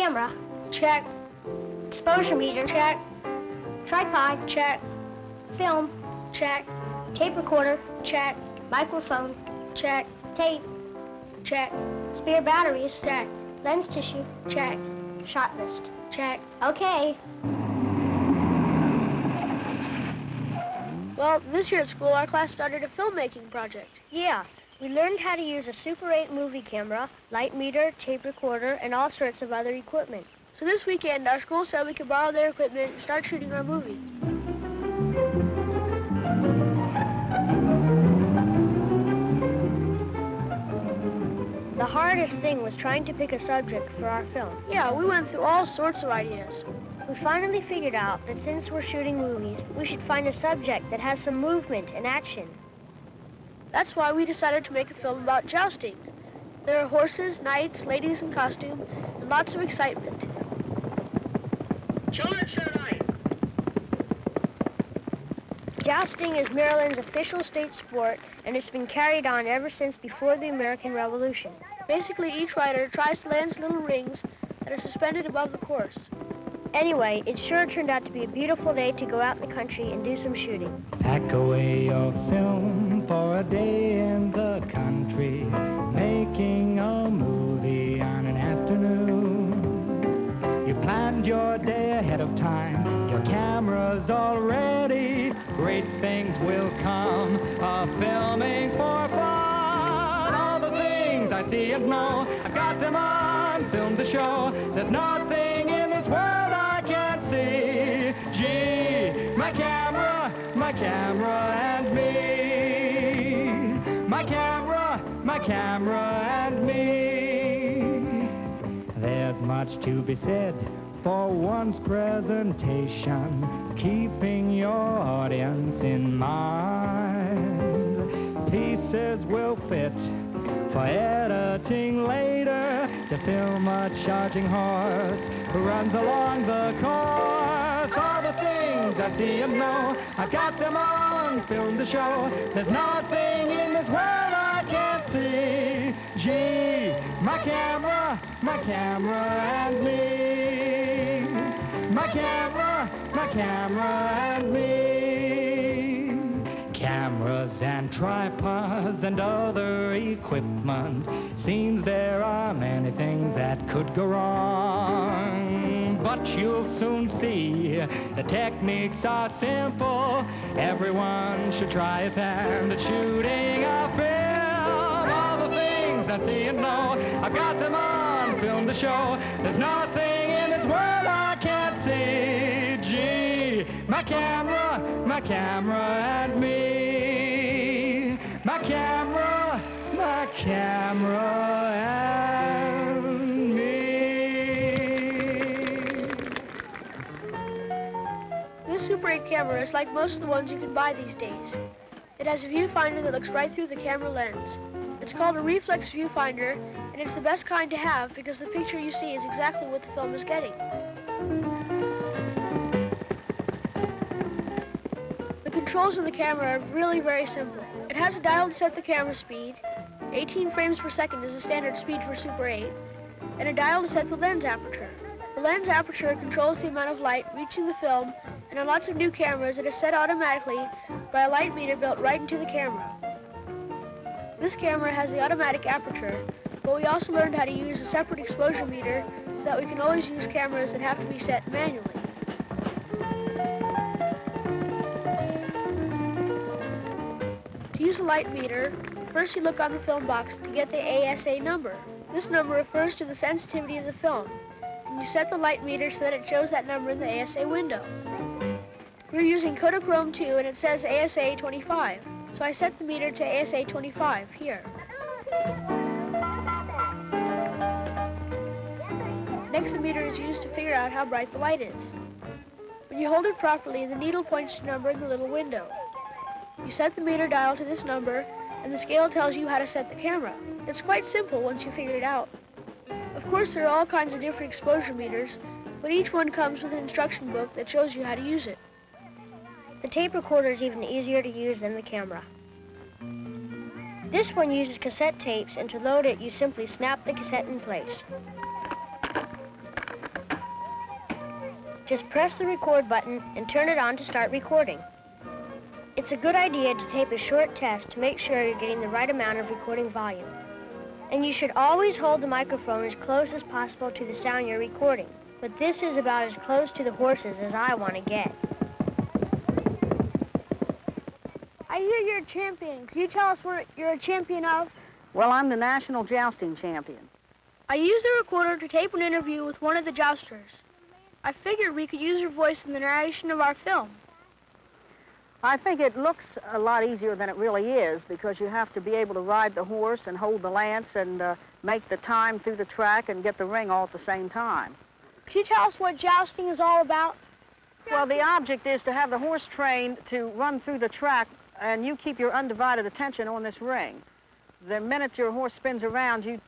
Camera, check. Exposure meter, check. Tripod, check. Film, check. Tape recorder, check. Microphone, check. Tape, check. Spare batteries, check. Lens tissue, check. Shot list, check. Okay. Well, this year at school, our class started a filmmaking project. Yeah, we learned how to use a Super 8 movie camera, light meter, tape recorder, and all sorts of other equipment. So this weekend, our school said we could borrow their equipment and start shooting our movie. The hardest thing was trying to pick a subject for our film. Yeah, we went through all sorts of ideas. We finally figured out that since we're shooting movies, we should find a subject that has some movement and action. That's why we decided to make a film about jousting. There are horses, knights, ladies in costume, and lots of excitement. Jousting is Maryland's official state sport, and it's been carried on ever since before the American Revolution. Basically, each rider tries to land little rings that are suspended above the course. Anyway, it sure turned out to be a beautiful day to go out in the country and do some shooting. Pack away your film for a day in the country, making a movie on an afternoon. You planned your day ahead of time, your camera's all ready, great things will come of filming for fun. All the things I see and know, I've got them on film to show. There's nothing in this world I can't see. Gee, my camera and me. My camera and me. There's much to be said for one's presentation, keeping your audience in mind. Pieces will fit for editing later, to film a charging horse who runs along the course. All the things I see and know, I've got them on film to show. There's nothing in this world I can't see. Gee, my camera and me. My camera and me. Cameras and tripods and other equipment. Seems there are many things that could go wrong, but you'll soon see the techniques are simple. Everyone should try his hand at shooting a film. All the things I see and know, I've got them on film to show. There's nothing in this world I can't see. Gee, my camera and me. My camera and me. This Super 8 camera is like most of the ones you can buy these days. It has a viewfinder that looks right through the camera lens. It's called a reflex viewfinder, and it's the best kind to have because the picture you see is exactly what the film is getting. The controls on the camera are really very simple. It has a dial to set the camera speed. 18 frames per second is the standard speed for Super 8, and a dial to set the lens aperture. The lens aperture controls the amount of light reaching the film, and on lots of new cameras it is set automatically by a light meter built right into the camera. This camera has the automatic aperture, but we also learned how to use a separate exposure meter so that we can always use cameras that have to be set manually. To use a light meter, first you look on the film box to get the ASA number. This number refers to the sensitivity of the film, and you set the light meter so that it shows that number in the ASA window. We're using Kodachrome 2 and it says ASA 25, so I set the meter to ASA 25 here. Next, the meter is used to figure out how bright the light is. When you hold it properly, the needle points to a number in the little window. You set the meter dial to this number, and the scale tells you how to set the camera. It's quite simple once you figure it out. Of course, there are all kinds of different exposure meters, but each one comes with an instruction book that shows you how to use it. The tape recorder is even easier to use than the camera. This one uses cassette tapes, and to load it, you simply snap the cassette in place. Just press the record button and turn it on to start recording. It's a good idea to tape a short test to make sure you're getting the right amount of recording volume. And you should always hold the microphone as close as possible to the sound you're recording. But this is about as close to the horses as I want to get. I hear you're a champion. Can you tell us what you're a champion of? Well, I'm the national jousting champion. I used the recorder to tape an interview with one of the jousters. I figured we could use your voice in the narration of our film. I think it looks a lot easier than it really is because you have to be able to ride the horse and hold the lance and make the time through the track and get the ring all at the same time. Can you tell us what jousting is all about? Well, the object is to have the horse trained to run through the track and you keep your undivided attention on this ring. The minute your horse spins around, you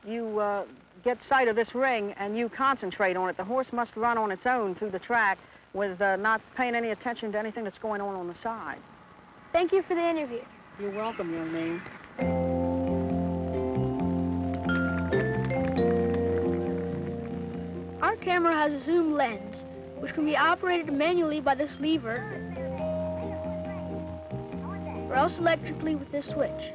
get sight of this ring and you concentrate on it. The horse must run on its own through the track with not paying any attention to anything that's going on the side. Thank you for the interview. You're welcome, young man. Our camera has a zoom lens, which can be operated manually by this lever, or else electrically with this switch.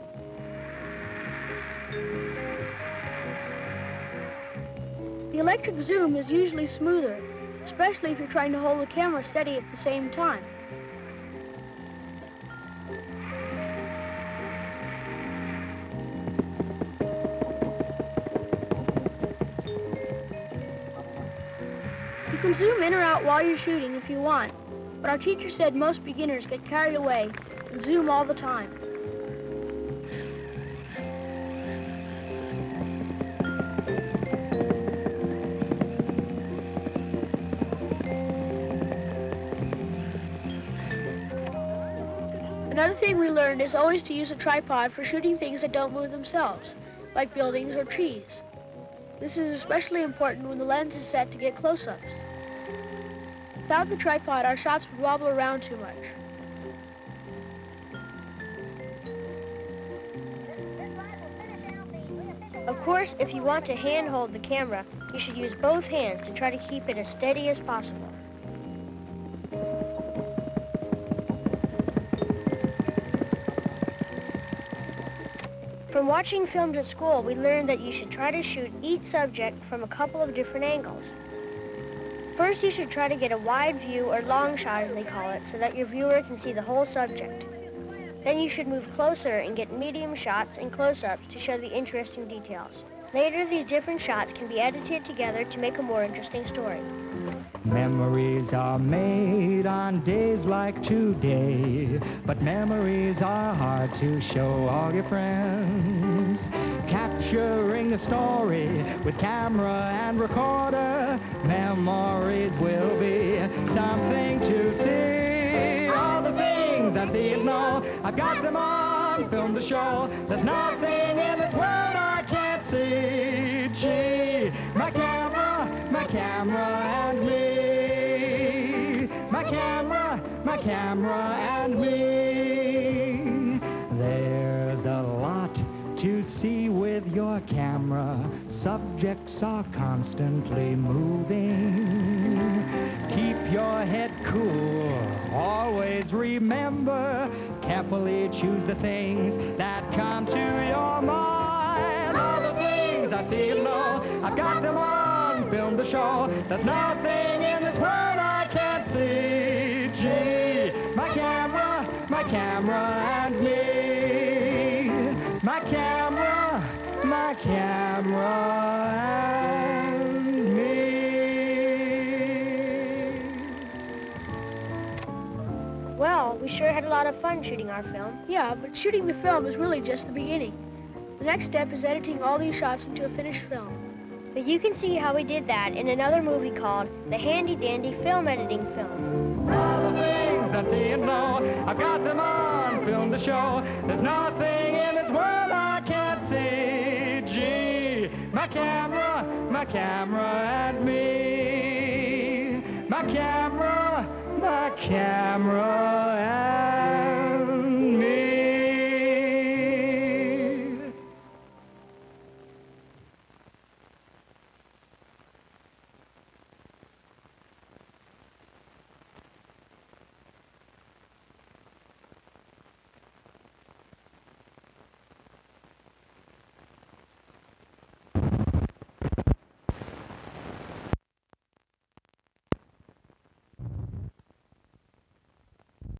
The electric zoom is usually smoother, especially if you're trying to hold the camera steady at the same time. You can zoom in or out while you're shooting if you want, but our teacher said most beginners get carried away and zoom all the time. Another thing we learned is always to use a tripod for shooting things that don't move themselves, like buildings or trees. This is especially important when the lens is set to get close-ups. Without the tripod, our shots would wobble around too much. Of course, if you want to hand-hold the camera, you should use both hands to try to keep it as steady as possible. From watching films at school, we learned that you should try to shoot each subject from a couple of different angles. First, you should try to get a wide view, or long shot as they call it, so that your viewer can see the whole subject. Then you should move closer and get medium shots and close-ups to show the interesting details. Later, these different shots can be edited together to make a more interesting story. Memories are made on days like today, but memories are hard to show all your friends. Capturing the story with camera and recorder, memories will be something to see. All the things I see and know, I've got them on film to show. There's nothing in this world I can't see. Gee, my camera and me. My camera and me. There's a lot to see with your camera. Subjects are constantly moving. Keep your head cool. Always remember, carefully choose the things that come to your mind. All the things I see and know, I've got them on film to show. There's nothing in this world I can't see. Gee, my camera and me. My camera and me. Well, we sure had a lot of fun shooting our film. Yeah, but shooting the film is really just the beginning. The next step is editing all these shots into a finished film. But you can see how we did that in another movie called The Handy Dandy Film Editing Film. All the things I see and know, I've got them on film to show. There's nothing in this world I can't see. Gee, my camera and me. My camera and